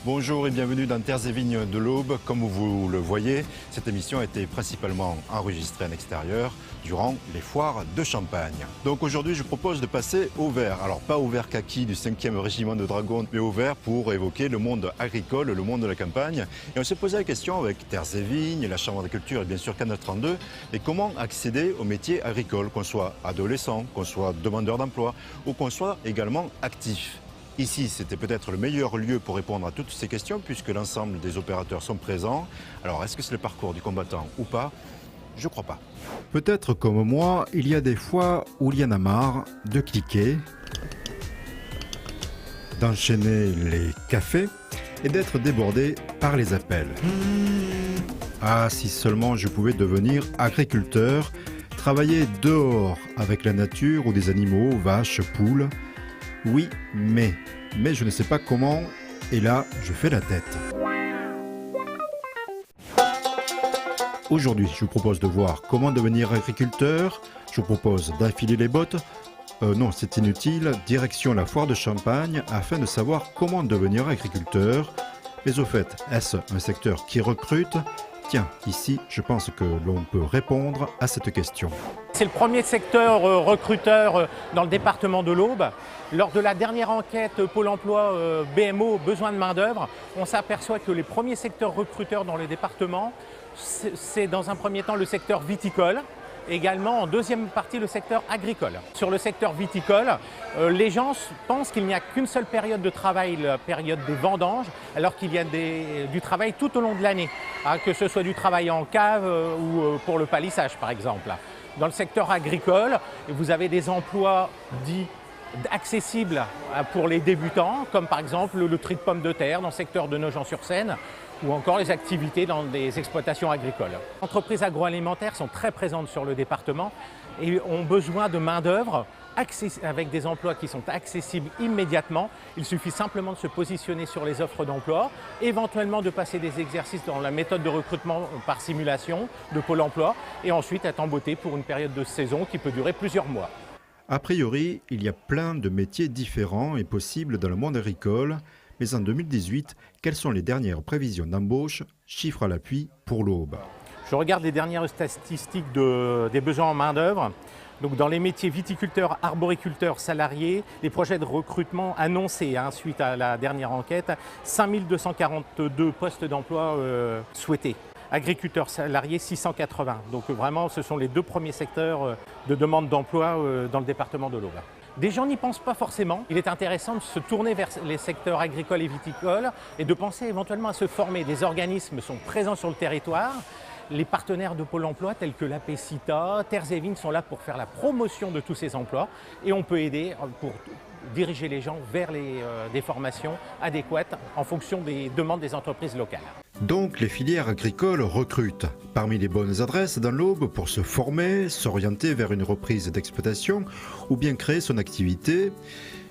Bonjour et bienvenue dans Terres et Vignes de l'Aube. Comme vous le voyez, cette émission a été principalement enregistrée en extérieur durant les foires de Champagne. Donc aujourd'hui, je propose de passer au vert. Alors pas au vert kaki du 5e régiment de dragons, mais au vert pour évoquer le monde agricole, le monde de la campagne. Et on s'est posé la question avec Terres et Vignes, la Chambre d'agriculture et bien sûr Canal 32, et comment accéder au métier agricole, qu'on soit adolescent, qu'on soit demandeur d'emploi ou qu'on soit également actif. Ici, c'était peut-être le meilleur lieu pour répondre à toutes ces questions puisque l'ensemble des opérateurs sont présents. Alors, est-ce que c'est le parcours du combattant ou pas? Je crois pas. Peut-être comme moi, il y a des fois où il y en a marre de cliquer, d'enchaîner les cafés et d'être débordé par les appels. Ah, si seulement je pouvais devenir agriculteur, travailler dehors avec la nature ou des animaux, vaches, poules. Oui, mais je ne sais pas comment, et là, je fais la tête. Aujourd'hui, je vous propose de voir comment devenir agriculteur. Je vous propose d'affiler les bottes. Non, c'est inutile. Direction la foire de Champagne afin de savoir comment devenir agriculteur. Mais au fait, est-ce un secteur qui recrute ? Tiens, ici, je pense que l'on peut répondre à cette question. C'est le premier secteur recruteur dans le département de l'Aube. Lors de la dernière enquête Pôle emploi BMO, besoin de main-d'œuvre, on s'aperçoit que les premiers secteurs recruteurs dans le département, c'est dans un premier temps le secteur viticole, également en deuxième partie le secteur agricole. Sur le secteur viticole, les gens pensent qu'il n'y a qu'une seule période de travail, la période des vendanges, alors qu'il y a du travail tout au long de l'année, que ce soit du travail en cave ou pour le palissage par exemple. Dans le secteur agricole, vous avez des emplois dits accessibles pour les débutants, comme par exemple le tri de pommes de terre dans le secteur de Nogent-sur-Seine, ou encore les activités dans des exploitations agricoles. Les entreprises agroalimentaires sont très présentes sur le département et ont besoin de main-d'œuvre avec des emplois qui sont accessibles immédiatement. Il suffit simplement de se positionner sur les offres d'emploi, éventuellement de passer des exercices dans la méthode de recrutement par simulation de Pôle emploi et ensuite être embauché pour une période de saison qui peut durer plusieurs mois. A priori, il y a plein de métiers différents et possibles dans le monde agricole. Mais en 2018, quelles sont les dernières prévisions d'embauche, chiffres à l'appui, pour l'Aube? Je regarde les dernières statistiques des besoins en main-d'œuvre. Donc dans les métiers viticulteurs, arboriculteurs, salariés, les projets de recrutement annoncés suite à la dernière enquête, 5242 postes d'emploi souhaités. Agriculteurs salariés, 680. Donc vraiment, ce sont les deux premiers secteurs de demande d'emploi dans le département de l'Aube. Des gens n'y pensent pas forcément. Il est intéressant de se tourner vers les secteurs agricoles et viticoles et de penser éventuellement à se former. Des organismes sont présents sur le territoire. Les partenaires de Pôle emploi tels que l'APCITA, Terres et Vignes sont là pour faire la promotion de tous ces emplois et on peut aider pour diriger les gens vers des formations adéquates en fonction des demandes des entreprises locales. Donc les filières agricoles recrutent. Parmi les bonnes adresses dans l'Aube pour se former, s'orienter vers une reprise d'exploitation ou bien créer son activité,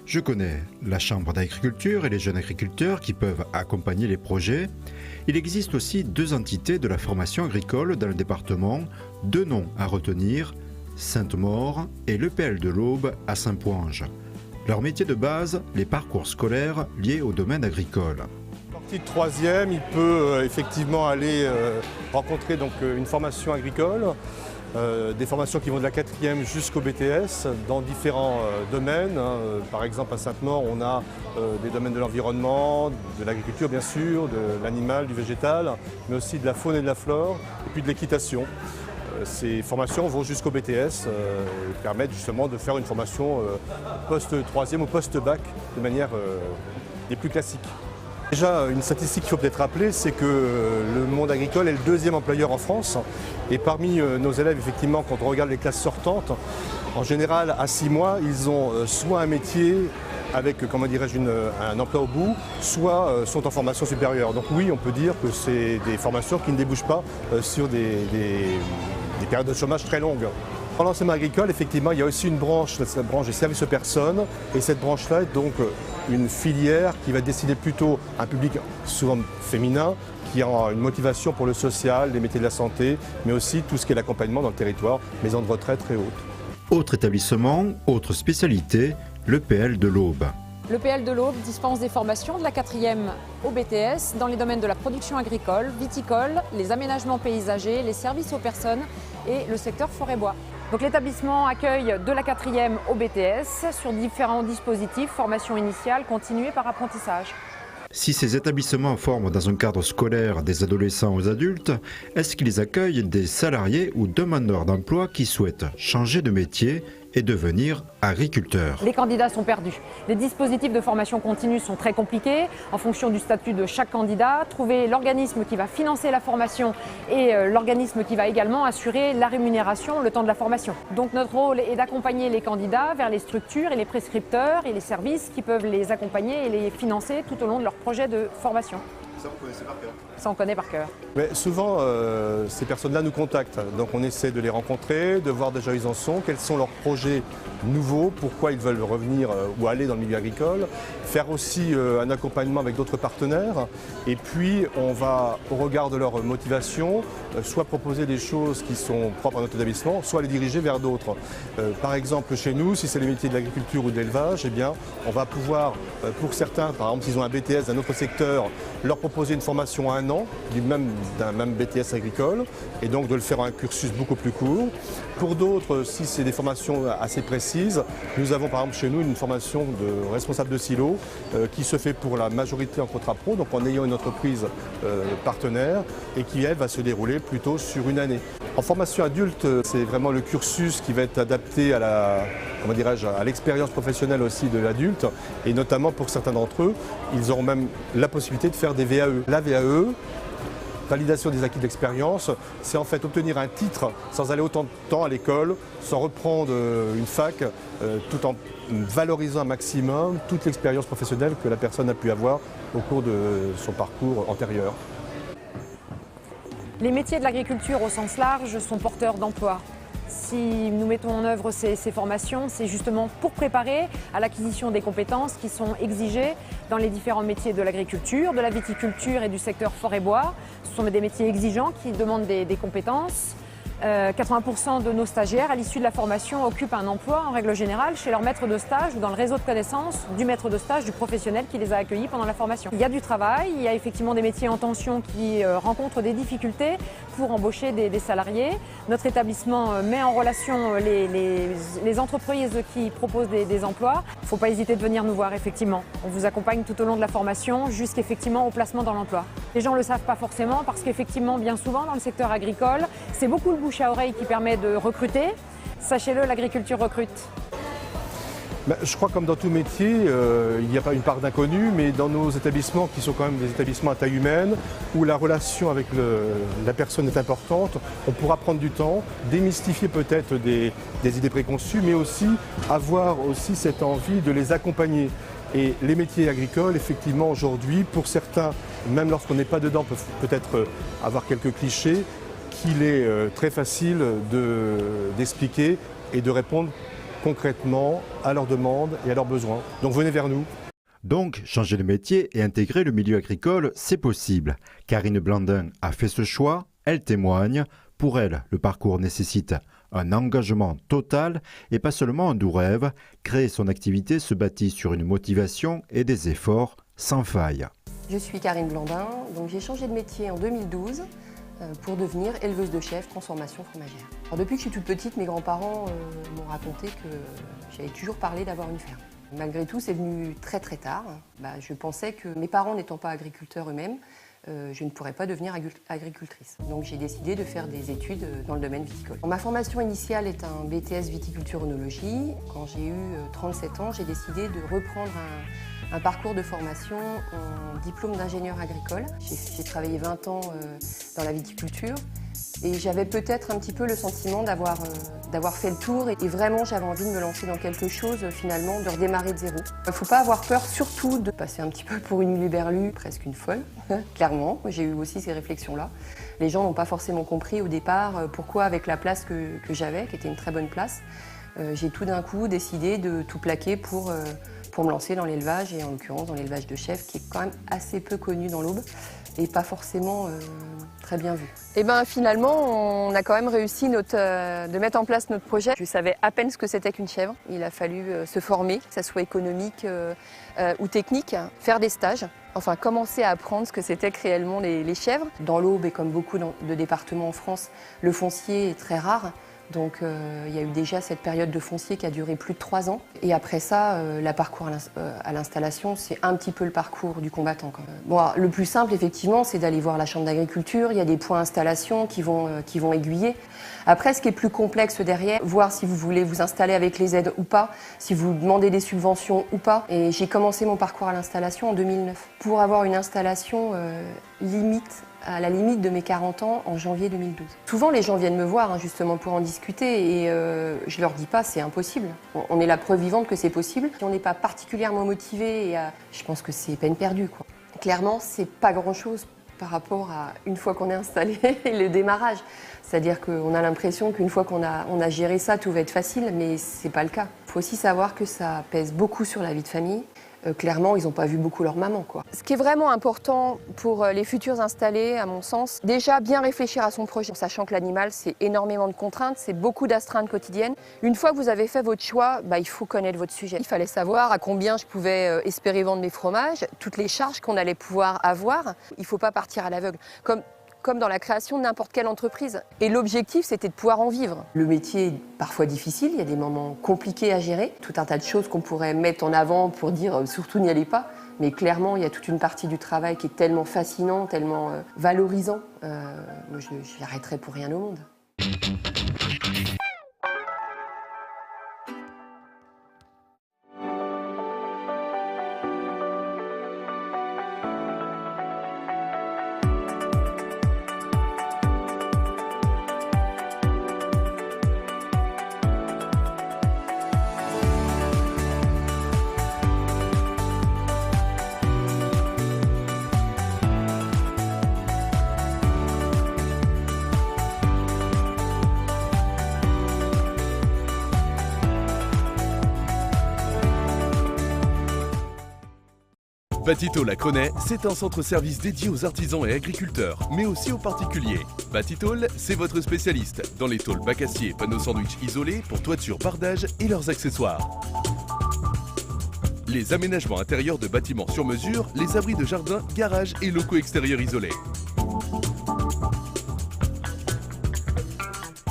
je connais la Chambre d'agriculture et les jeunes agriculteurs qui peuvent accompagner les projets. Il existe aussi deux entités de la formation agricole dans le département, deux noms à retenir, Sainte-Maure et l'EPL de l'Aube à Saint-Poinge. Leur métier de base, les parcours scolaires liés au domaine agricole. Sorti de troisième, il peut effectivement aller rencontrer une formation agricole, des formations qui vont de la quatrième jusqu'au BTS dans différents domaines. Par exemple à Sainte-Maure, on a des domaines de l'environnement, de l'agriculture bien sûr, de l'animal, du végétal, mais aussi de la faune et de la flore, et puis de l'équitation. Ces formations vont jusqu'au BTS et permettent justement de faire une formation post-troisième ou post-bac de manière des plus classiques. Déjà, une statistique qu'il faut peut-être rappeler, c'est que le monde agricole est le deuxième employeur en France. Et parmi nos élèves, effectivement, quand on regarde les classes sortantes, en général, à 6 mois, ils ont soit un métier avec, comment dirais-je, un emploi au bout, soit sont en formation supérieure. Donc oui, on peut dire que c'est des formations qui ne débouchent pas sur des périodes de chômage très longues. Dans l'enseignement agricole, effectivement, il y a aussi une branche, la branche des services aux personnes. Et cette branche-là est donc une filière qui va destiner plutôt un public souvent féminin, qui a une motivation pour le social, les métiers de la santé, mais aussi tout ce qui est l'accompagnement dans le territoire, maisons de retraite très hautes. Autre établissement, autre spécialité, l'EPL de l'Aube. L'EPL de l'Aube dispense des formations de la 4e au BTS dans les domaines de la production agricole, viticole, les aménagements paysagers, les services aux personnes et le secteur forêt-bois. Donc l'établissement accueille de la 4e au BTS sur différents dispositifs, formation initiale, continuée par apprentissage. Si ces établissements forment dans un cadre scolaire des adolescents aux adultes, est-ce qu'ils accueillent des salariés ou demandeurs d'emploi qui souhaitent changer de métier et devenir agriculteurs? Les candidats sont perdus. Les dispositifs de formation continue sont très compliqués en fonction du statut de chaque candidat. Trouver l'organisme qui va financer la formation et l'organisme qui va également assurer la rémunération le temps de la formation. Donc notre rôle est d'accompagner les candidats vers les structures et les prescripteurs et les services qui peuvent les accompagner et les financer tout au long de leur projet de formation. Ça, vous connaissez par cœur? Ça, on connaît par cœur. Mais souvent, ces personnes-là nous contactent. Donc on essaie de les rencontrer, de voir déjà où ils en sont, quels sont leurs projets nouveaux, pourquoi ils veulent revenir ou aller dans le milieu agricole, faire aussi un accompagnement avec d'autres partenaires. Et puis on va, au regard de leur motivation, soit proposer des choses qui sont propres à notre établissement, soit les diriger vers d'autres. Par exemple, chez nous, si c'est les métiers de l'agriculture ou de l'élevage, eh bien, on va pouvoir, pour certains, par exemple, s'ils ont un BTS d'un autre secteur, leur proposer une formation à 1 an, d'un même BTS agricole, et donc de le faire un cursus beaucoup plus court. Pour d'autres, si c'est des formations assez précises, nous avons par exemple chez nous une formation de responsable de silo qui se fait pour la majorité en contrat pro, donc en ayant une entreprise partenaire, et qui elle va se dérouler plutôt sur 1 année. En formation adulte, c'est vraiment le cursus qui va être adapté à l'expérience professionnelle aussi de l'adulte, et notamment pour certains d'entre eux, ils auront même la possibilité de faire des VAE. La VAE, validation des acquis de l'expérience, c'est en fait obtenir un titre sans aller autant de temps à l'école, sans reprendre une fac, tout en valorisant un maximum toute l'expérience professionnelle que la personne a pu avoir au cours de son parcours antérieur. Les métiers de l'agriculture au sens large sont porteurs d'emplois. Si nous mettons en œuvre ces formations, c'est justement pour préparer à l'acquisition des compétences qui sont exigées dans les différents métiers de l'agriculture, de la viticulture et du secteur forêt-bois. Ce sont des métiers exigeants qui demandent des compétences. 80% de nos stagiaires, à l'issue de la formation, occupent un emploi en règle générale chez leur maître de stage ou dans le réseau de connaissances du maître de stage, du professionnel qui les a accueillis pendant la formation. Il y a du travail, il y a effectivement des métiers en tension qui rencontrent des difficultés pour embaucher des salariés. Notre établissement met en relation les entreprises qui proposent des emplois. Il ne faut pas hésiter de venir nous voir effectivement. On vous accompagne tout au long de la formation jusqu'effectivement au placement dans l'emploi. Les gens ne le savent pas forcément parce qu'effectivement, bien souvent dans le secteur agricole, c'est beaucoup le bouche à oreille qui permet de recruter. Sachez-le, l'agriculture recrute. Je crois que comme dans tout métier, il n'y a pas une part d'inconnu, mais dans nos établissements qui sont quand même des établissements à taille humaine, où la relation avec la personne est importante, on pourra prendre du temps, démystifier peut-être des idées préconçues, mais aussi avoir aussi cette envie de les accompagner. Et les métiers agricoles, effectivement, aujourd'hui, pour certains, même lorsqu'on n'est pas dedans, peuvent peut-être avoir quelques clichés, qu'il est très facile d'expliquer et de répondre concrètement à leurs demandes et à leurs besoins. Donc venez vers nous. Donc, changer de métier et intégrer le milieu agricole, c'est possible. Karine Blandin a fait ce choix, elle témoigne. Pour elle, le parcours nécessite un engagement total et pas seulement un doux rêve. Créer son activité se bâtit sur une motivation et des efforts sans faille. Je suis Karine Blandin, donc j'ai changé de métier en 2012 pour devenir éleveuse de chèvres, transformation fromagère. Alors depuis que je suis toute petite, mes grands-parents m'ont raconté que j'avais toujours parlé d'avoir une ferme. Malgré tout, c'est venu très très tard. Je pensais que mes parents n'étant pas agriculteurs eux-mêmes, je ne pourrais pas devenir agricultrice. Donc j'ai décidé de faire des études dans le domaine viticole. Ma formation initiale est un BTS viticulture-œnologie. Quand j'ai eu 37 ans, j'ai décidé de reprendre un parcours de formation en diplôme d'ingénieur agricole. J'ai travaillé 20 ans dans la viticulture et j'avais peut-être un petit peu le sentiment d'avoir fait le tour et vraiment j'avais envie de me lancer dans quelque chose finalement, de redémarrer de zéro. Il ne faut pas avoir peur surtout de passer un petit peu pour une luberlue, presque une folle, clairement. J'ai eu aussi ces réflexions-là. Les gens n'ont pas forcément compris au départ pourquoi avec la place que j'avais, qui était une très bonne place, j'ai tout d'un coup décidé de tout plaquer pour pour me lancer dans l'élevage, et en l'occurrence dans l'élevage de chèvres, qui est quand même assez peu connu dans l'Aube et pas forcément très bien vu. Et bien finalement, on a quand même réussi de mettre en place notre projet. Je savais à peine ce que c'était qu'une chèvre. Il a fallu se former, que ça soit économique ou technique, faire des stages, enfin commencer à apprendre ce que c'était que réellement les chèvres. Dans l'Aube et comme beaucoup de départements en France, le foncier est très rare. Donc il y a eu déjà cette période de foncier qui a duré plus de 3 ans. Et après ça, le parcours à l'installation, c'est un petit peu le parcours du combattant. Bon, alors, le plus simple, effectivement, c'est d'aller voir la chambre d'agriculture. Il y a des points installation qui vont aiguiller. Après, ce qui est plus complexe derrière, voir si vous voulez vous installer avec les aides ou pas, si vous demandez des subventions ou pas. Et j'ai commencé mon parcours à l'installation en 2009 pour avoir une installation à la limite de mes 40 ans en janvier 2012. Souvent, les gens viennent me voir justement pour en discuter et je leur dis pas c'est impossible. On est la preuve vivante que c'est possible. Si on n'est pas particulièrement motivé, je pense que c'est peine perdue, quoi. Clairement, c'est pas grand-chose par rapport à une fois qu'on est installé et le démarrage. C'est-à-dire qu'on a l'impression qu'une fois qu'on a géré ça, tout va être facile, mais c'est pas le cas. Il faut aussi savoir que ça pèse beaucoup sur la vie de famille. Clairement, ils n'ont pas vu beaucoup leur maman, quoi. Ce qui est vraiment important pour les futurs installés, à mon sens, déjà bien réfléchir à son projet, en sachant que l'animal, c'est énormément de contraintes, c'est beaucoup d'astreintes quotidiennes. Une fois que vous avez fait votre choix, il faut connaître votre sujet. Il fallait savoir à combien je pouvais espérer vendre mes fromages, toutes les charges qu'on allait pouvoir avoir. Il ne faut pas partir à l'aveugle. Comme dans la création de n'importe quelle entreprise. Et l'objectif, c'était de pouvoir en vivre. Le métier est parfois difficile, il y a des moments compliqués à gérer, tout un tas de choses qu'on pourrait mettre en avant pour dire surtout n'y allez pas. Mais clairement, il y a toute une partie du travail qui est tellement fascinant, tellement valorisant. Moi, je n'y arrêterai pour rien au monde. Batitol à Crenay, c'est un centre-service dédié aux artisans et agriculteurs, mais aussi aux particuliers. Batitol, c'est votre spécialiste dans les tôles bac acier et panneaux sandwich isolés pour toiture, bardage et leurs accessoires. Les aménagements intérieurs de bâtiments sur mesure, les abris de jardin, garages et locaux extérieurs isolés.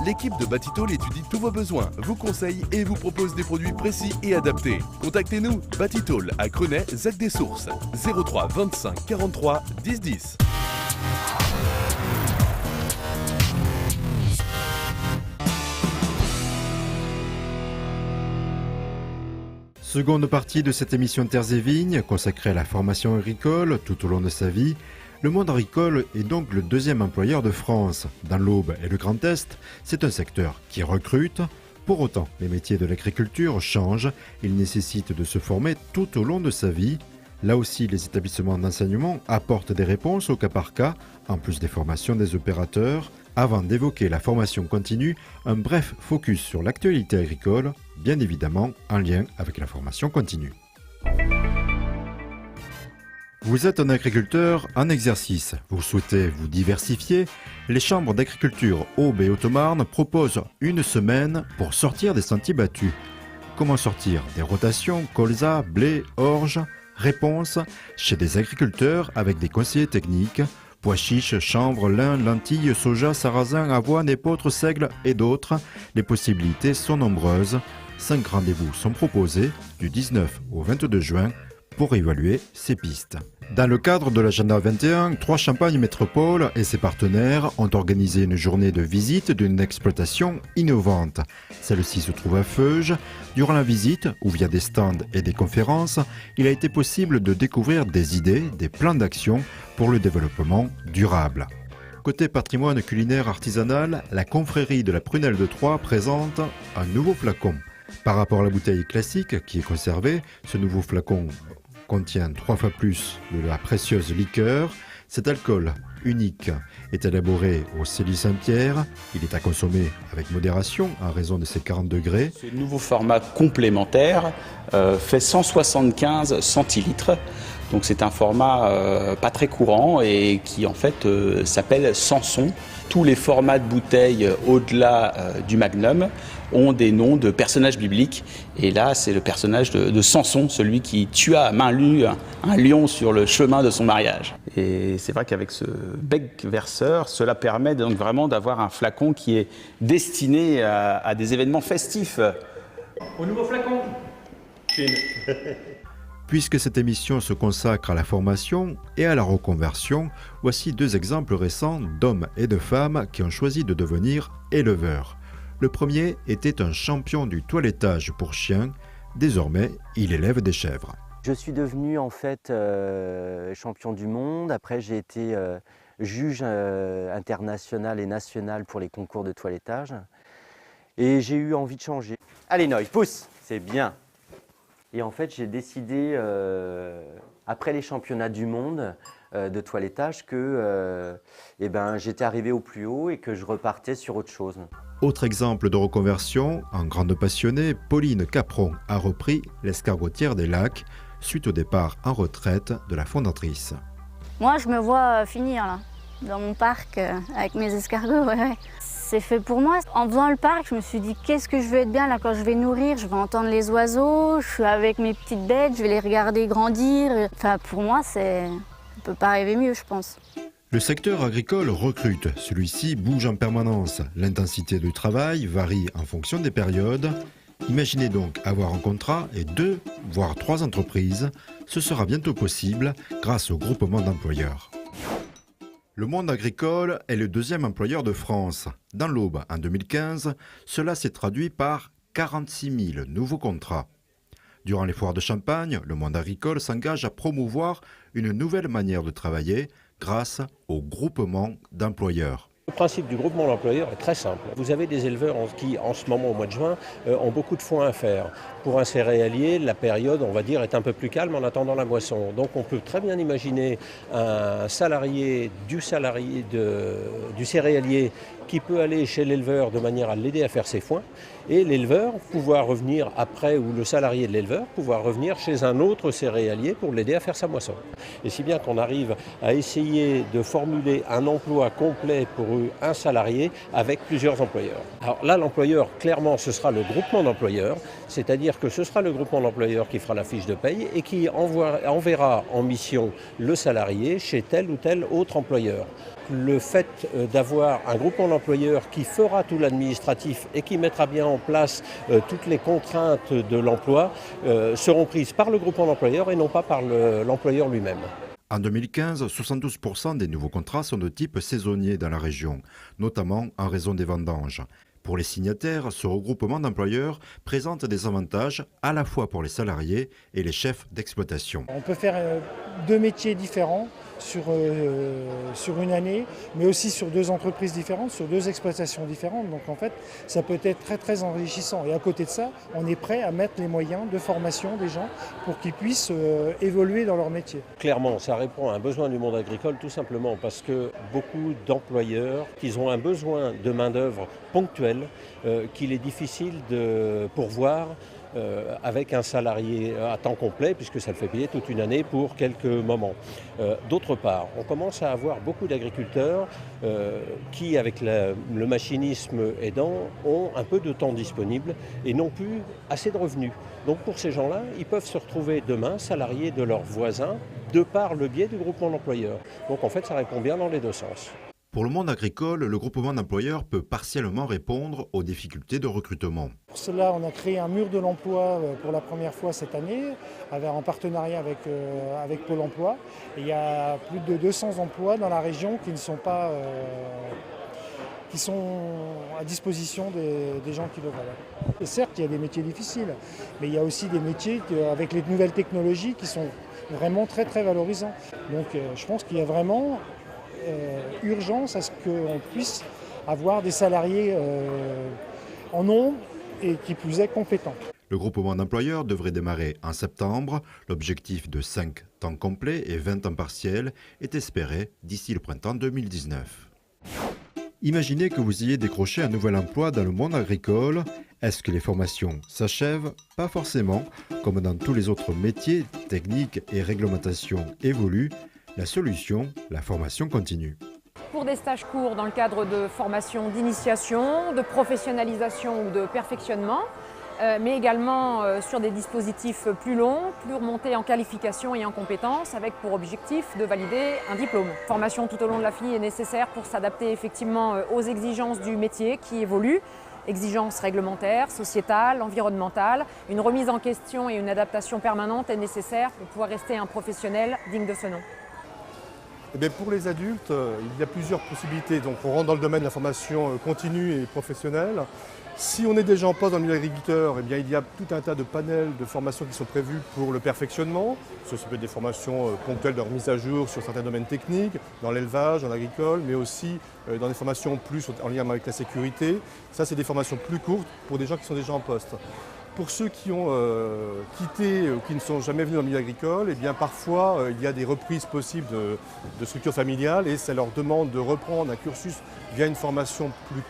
L'équipe de Batitol étudie tous vos besoins, vous conseille et vous propose des produits précis et adaptés. Contactez-nous, Batitol à Crenay, Zac des Sources, 03 25 43 10 10. Seconde partie de cette émission Terres et Vignes, consacrée à la formation agricole tout au long de sa vie. Le monde agricole est donc le deuxième employeur de France. Dans l'Aube et le Grand Est, c'est un secteur qui recrute. Pour autant, les métiers de l'agriculture changent. Ils nécessitent de se former tout au long de sa vie. Là aussi, les établissements d'enseignement apportent des réponses au cas par cas, en plus des formations des opérateurs. Avant d'évoquer la formation continue, un bref focus sur l'actualité agricole, bien évidemment en lien avec la formation continue. Vous êtes un agriculteur en exercice, vous souhaitez vous diversifier. Les chambres d'agriculture Aube et Haute-Marne proposent une semaine pour sortir des sentiers battus. Comment sortir des rotations, colza, blé, orge? Réponse chez des agriculteurs avec des conseillers techniques, pois chiches, chanvre, lin, lentilles, soja, sarrasin, avoine, épeautre, seigle et d'autres. Les possibilités sont nombreuses. 5 rendez-vous sont proposés du 19 au 22 juin pour évaluer ces pistes. Dans le cadre de l'agenda 21, 3 Champagne Métropole et ses partenaires ont organisé une journée de visite d'une exploitation innovante. Celle-ci se trouve à Feuges. Durant la visite, ou via des stands et des conférences, il a été possible de découvrir des idées, des plans d'action pour le développement durable. Côté patrimoine culinaire artisanal, la confrérie de la Prunelle de Troyes présente un nouveau flacon. Par rapport à la bouteille classique qui est conservée, ce nouveau flacon contient 3 fois plus de la précieuse liqueur. Cet alcool unique est élaboré au Célis Saint-Pierre. Il est à consommer avec modération à raison de ses 40 degrés. Ce nouveau format complémentaire fait 175 centilitres. Donc c'est un format pas très courant et qui en fait s'appelle Samson. Tous les formats de bouteilles au-delà du Magnum ont des noms de personnages bibliques. Et là, c'est le personnage de Samson, celui qui tua à main nue un lion sur le chemin de son mariage. Et c'est vrai qu'avec ce bec verseur, cela permet donc vraiment d'avoir un flacon qui est destiné à des événements festifs. Au nouveau flacon. Puisque cette émission se consacre à la formation et à la reconversion, voici 2 exemples récents d'hommes et de femmes qui ont choisi de devenir éleveurs. Le premier était un champion du toilettage pour chiens. Désormais, il élève des chèvres. Je suis devenu en fait champion du monde. Après, j'ai été juge international et national pour les concours de toilettage. Et j'ai eu envie de changer. Allez Noy, pousse, c'est bien. Et en fait, j'ai décidé, après les championnats du monde de toilettage, que j'étais arrivé au plus haut et que je repartais sur autre chose. Autre exemple de reconversion, en grande passionnée, Pauline Capron a repris l'escargotière des lacs suite au départ en retraite de la fondatrice. Moi, je me vois finir là, dans mon parc avec mes escargots. Ouais. C'est fait pour moi. En faisant le parc, je me suis dit qu'est-ce que je veux être bien là quand je vais nourrir, je vais entendre les oiseaux, je suis avec mes petites bêtes, je vais les regarder grandir. Enfin, pour moi, on ne peut pas rêver mieux, je pense. Le secteur agricole recrute. Celui-ci bouge en permanence. L'intensité du travail varie en fonction des périodes. Imaginez donc avoir un contrat et 2, voire 3 entreprises. Ce sera bientôt possible grâce au groupement d'employeurs. Le monde agricole est le 2e employeur de France. Dans l'Aube, en 2015, cela s'est traduit par 46 000 nouveaux contrats. Durant les foires de Champagne, le monde agricole s'engage à promouvoir une nouvelle manière de travailler grâce au groupement d'employeurs. Le principe du groupement d'employeurs est très simple. Vous avez des éleveurs qui, en ce moment, au mois de juin, ont beaucoup de foin à faire. Pour un céréalier, la période, on va dire, est un peu plus calme en attendant la moisson. Donc on peut très bien imaginer un salarié du céréalier qui peut aller chez l'éleveur de manière à l'aider à faire ses foins, et l'éleveur pouvoir revenir après, ou le salarié de l'éleveur pouvoir revenir chez un autre céréalier pour l'aider à faire sa moisson. Et si bien qu'on arrive à essayer de formuler un emploi complet pour un salarié avec plusieurs employeurs. Alors là, l'employeur, clairement, ce sera le groupement d'employeurs, c'est-à-dire que ce sera le groupement d'employeurs qui fera la fiche de paye et qui enverra en mission le salarié chez tel ou tel autre employeur. Le fait d'avoir un groupement d'employeurs qui fera tout l'administratif et qui mettra bien en place toutes les contraintes de l'emploi seront prises par le groupement d'employeurs et non pas par l'employeur lui-même. En 2015, 72% des nouveaux contrats sont de type saisonnier dans la région, notamment en raison des vendanges. Pour les signataires, ce regroupement d'employeurs présente des avantages à la fois pour les salariés et les chefs d'exploitation. On peut faire 2 métiers différents sur une année, mais aussi sur 2 entreprises différentes, sur 2 exploitations différentes. Donc en fait, ça peut être très très enrichissant. Et à côté de ça, on est prêt à mettre les moyens de formation des gens pour qu'ils puissent évoluer dans leur métier. Clairement, ça répond à un besoin du monde agricole, tout simplement parce que beaucoup d'employeurs, ils ont un besoin de main-d'œuvre ponctuelle qu'il est difficile de pourvoir avec un salarié à temps complet, puisque ça le fait payer toute une année pour quelques moments. D'autre part, on commence à avoir beaucoup d'agriculteurs qui, avec le machinisme aidant, ont un peu de temps disponible et n'ont plus assez de revenus. Donc pour ces gens-là, ils peuvent se retrouver demain salariés de leurs voisins de par le biais du groupement d'employeurs. Donc en fait, ça répond bien dans les 2 sens. Pour le monde agricole, le groupement d'employeurs peut partiellement répondre aux difficultés de recrutement. Pour cela, on a créé un mur de l'emploi pour la première fois cette année, en partenariat avec Pôle emploi. Et il y a plus de 200 emplois dans la région qui sont à disposition des gens qui le veulent. Et certes, il y a des métiers difficiles, mais il y a aussi des métiers avec les nouvelles technologies qui sont vraiment très très valorisants. Donc je pense qu'il y a vraiment urgence à ce qu'on puisse avoir des salariés en nombre et qui plus est compétents. Le groupement d'employeurs devrait démarrer en septembre. L'objectif de 5 temps complets et 20 temps partiels est espéré d'ici le printemps 2019. Imaginez que vous ayez décroché un nouvel emploi dans le monde agricole. Est-ce que les formations s'achèvent? Pas forcément. Comme dans tous les autres métiers, techniques et réglementations évoluent. La solution, la formation continue. Pour des stages courts dans le cadre de formation d'initiation, de professionnalisation ou de perfectionnement, mais également sur des dispositifs plus longs, plus remontés en qualification et en compétences, avec pour objectif de valider un diplôme. Formation tout au long de la vie est nécessaire pour s'adapter effectivement aux exigences du métier qui évoluent, exigences réglementaires, sociétales, environnementales. Une remise en question et une adaptation permanente est nécessaire pour pouvoir rester un professionnel digne de ce nom. Eh bien, pour les adultes, il y a plusieurs possibilités. Donc, on rentre dans le domaine de la formation continue et professionnelle. Si on est déjà en poste dans le milieu agriculteur, eh bien, il y a tout un tas de panels de formations qui sont prévus pour le perfectionnement. Ça peut être des formations ponctuelles de remise à jour sur certains domaines techniques, dans l'élevage, dans l'agricole, mais aussi dans des formations plus en lien avec la sécurité. Ça, c'est des formations plus courtes pour des gens qui sont déjà en poste. Pour ceux qui ont quitté ou qui ne sont jamais venus dans le milieu agricole, eh bien, parfois il y a des reprises possibles de structures familiales et ça leur demande de reprendre un cursus via une formation plus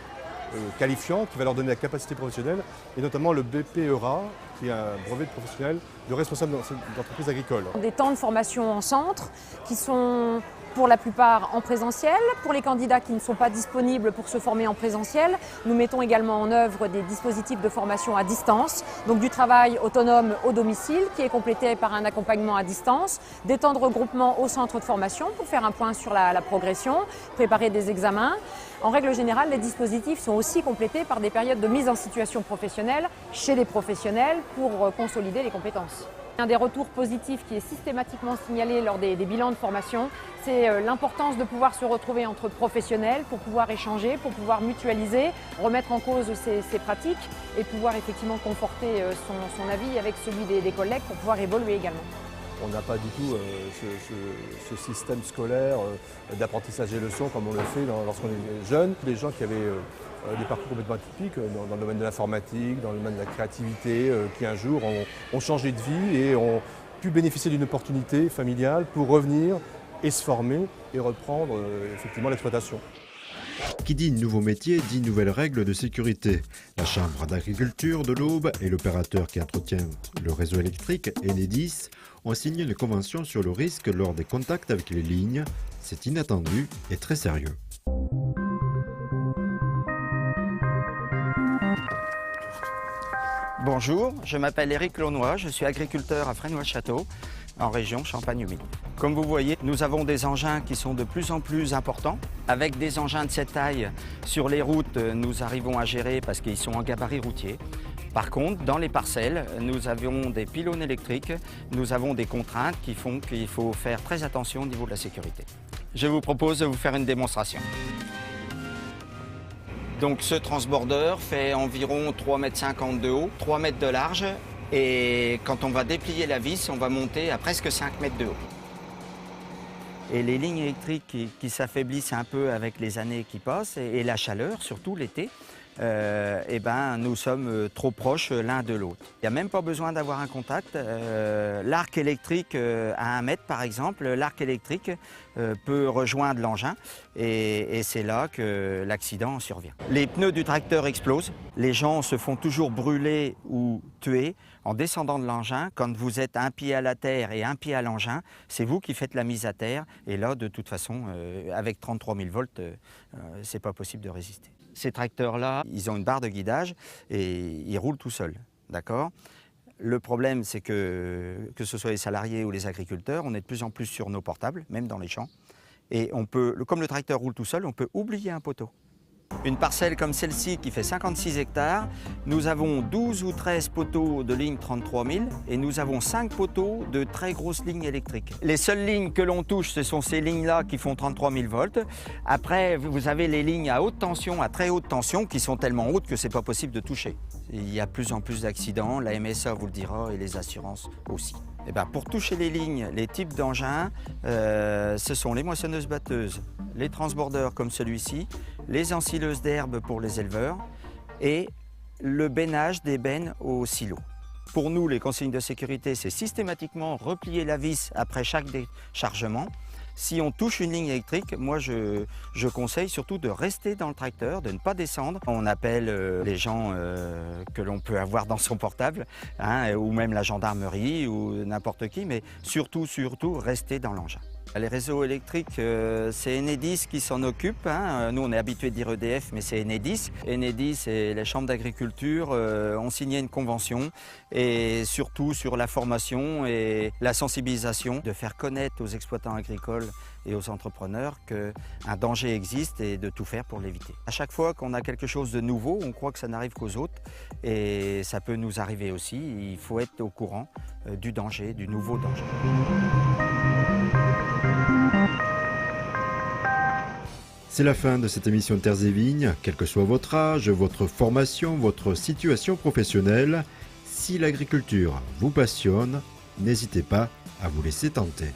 qualifiant qui va leur donner la capacité professionnelle et notamment le BPERA qui est un brevet de professionnel de responsable d'entreprise agricole. Des temps de formation en centre qui sont pour la plupart en présentiel. Pour les candidats qui ne sont pas disponibles pour se former en présentiel, nous mettons également en œuvre des dispositifs de formation à distance, donc du travail autonome au domicile qui est complété par un accompagnement à distance, des temps de regroupement au centre de formation pour faire un point sur la progression, préparer des examens. En règle générale, les dispositifs sont aussi complétés par des périodes de mise en situation professionnelle chez les professionnels pour consolider les compétences. Un des retours positifs qui est systématiquement signalé lors des bilans de formation, c'est l'importance de pouvoir se retrouver entre professionnels pour pouvoir échanger, pour pouvoir mutualiser, remettre en cause ses pratiques et pouvoir effectivement conforter son avis avec celui des collègues pour pouvoir évoluer également. On n'a pas du tout ce système scolaire d'apprentissage des leçons comme on le fait lorsqu'on est jeune. Des gens qui avaient des parcours complètement atypiques dans le domaine de l'informatique, dans le domaine de la créativité, qui un jour ont changé de vie et ont pu bénéficier d'une opportunité familiale pour revenir et se former et reprendre effectivement l'exploitation. Qui dit nouveau métier dit nouvelles règles de sécurité. La Chambre d'agriculture de l'Aube et l'opérateur qui entretient le réseau électrique, Enedis, ont signé une convention sur le risque lors des contacts avec les lignes. C'est inattendu et très sérieux. Bonjour, je m'appelle Éric Launois, je suis agriculteur à Fresnoy-Château, en région Champagne-Humide. Comme vous voyez, nous avons des engins qui sont de plus en plus importants. Avec des engins de cette taille, sur les routes, nous arrivons à gérer parce qu'ils sont en gabarit routier. Par contre, dans les parcelles, nous avons des pylônes électriques, nous avons des contraintes qui font qu'il faut faire très attention au niveau de la sécurité. Je vous propose de vous faire une démonstration. Donc ce transbordeur fait environ 3,50 m de haut, 3 mètres de large et quand on va déplier la vis, on va monter à presque 5 mètres de haut. Et les lignes électriques qui s'affaiblissent un peu avec les années qui passent et la chaleur, surtout l'été, eh ben, nous sommes trop proches l'un de l'autre. Il n'y a même pas besoin d'avoir un contact. L'arc électrique à 1 mètre par exemple, l'arc électrique peut rejoindre l'engin et c'est là que l'accident survient. Les pneus du tracteur explosent, les gens se font toujours brûler ou tuer en descendant de l'engin. Quand vous êtes un pied à la terre et un pied à l'engin, c'est vous qui faites la mise à terre et là de toute façon avec 33 000 volts, c'est pas possible de résister. Ces tracteurs-là, ils ont une barre de guidage et ils roulent tout seuls, d'accord ? Le problème, c'est que ce soit les salariés ou les agriculteurs, on est de plus en plus sur nos portables, même dans les champs. Et on peut, comme le tracteur roule tout seul, on peut oublier un poteau. Une parcelle comme celle-ci qui fait 56 hectares, nous avons 12 ou 13 poteaux de ligne 33 000 et nous avons 5 poteaux de très grosses lignes électriques. Les seules lignes que l'on touche, ce sont ces lignes-là qui font 33 000 volts. Après, vous avez les lignes à haute tension, à très haute tension, qui sont tellement hautes que ce n'est pas possible de toucher. Il y a de plus en plus d'accidents, la MSA vous le dira et les assurances aussi. Et ben pour toucher les lignes, les types d'engins, ce sont les moissonneuses-batteuses, les transbordeurs comme celui-ci, les ensileuses d'herbe pour les éleveurs et le bénage des bennes au silo. Pour nous, les consignes de sécurité, c'est systématiquement replier la vis après chaque déchargement. Si on touche une ligne électrique, moi je conseille surtout de rester dans le tracteur, de ne pas descendre. On appelle les gens que l'on peut avoir dans son portable, hein, ou même la gendarmerie ou n'importe qui, mais surtout rester dans l'engin. Les réseaux électriques, c'est Enedis qui s'en occupe. Hein. Nous, on est habitué de dire EDF, mais c'est Enedis. Enedis et les chambres d'agriculture ont signé une convention et surtout sur la formation et la sensibilisation, de faire connaître aux exploitants agricoles et aux entrepreneurs qu'un danger existe et de tout faire pour l'éviter. À chaque fois qu'on a quelque chose de nouveau, on croit que ça n'arrive qu'aux autres et ça peut nous arriver aussi. Il faut être au courant du danger, du nouveau danger. C'est la fin de cette émission Terres et Vignes. Quel que soit votre âge, votre formation, votre situation professionnelle, si l'agriculture vous passionne, n'hésitez pas à vous laisser tenter.